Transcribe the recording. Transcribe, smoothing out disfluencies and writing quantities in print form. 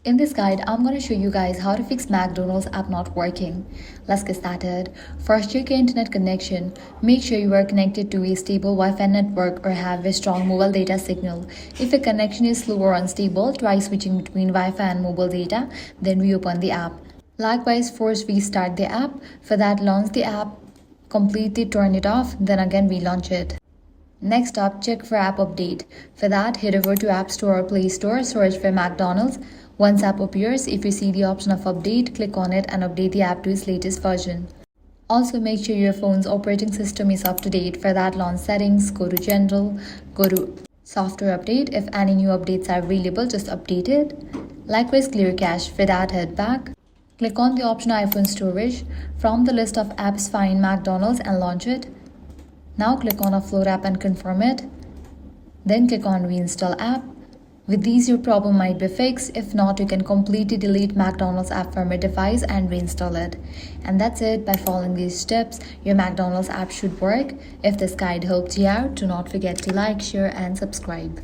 In this guide, I'm going to show you guys how to fix McDonald's app not working. Let's get started. First, check your internet connection. Make sure you are connected to a stable Wi-Fi network or have a strong mobile data signal. If a connection is slow or unstable, try switching between Wi-Fi and mobile data, then reopen the app. Likewise, first restart the app. For that, launch the app, completely turn it off, then again relaunch it. Next up, check for app update. For that, head over to App Store or Play Store, search for McDonald's. Once app appears, if you see the option of update, click on it and update the app to its latest version. Also, make sure your phone's operating system is up to date. For that, launch settings, go to general, go to software update. If any new updates are available, just update it. Likewise, clear cache. For that, head back. Click on the option iPhone storage. From the list of apps, find McDonald's and launch it. Now click on Upload app and confirm it. Then click on Reinstall app. With these, your problem might be fixed. If not, you can completely delete McDonald's app from your device and reinstall it. And that's it. By following these steps, your McDonald's app should work. If this guide helped you out, do not forget to like, share, and subscribe.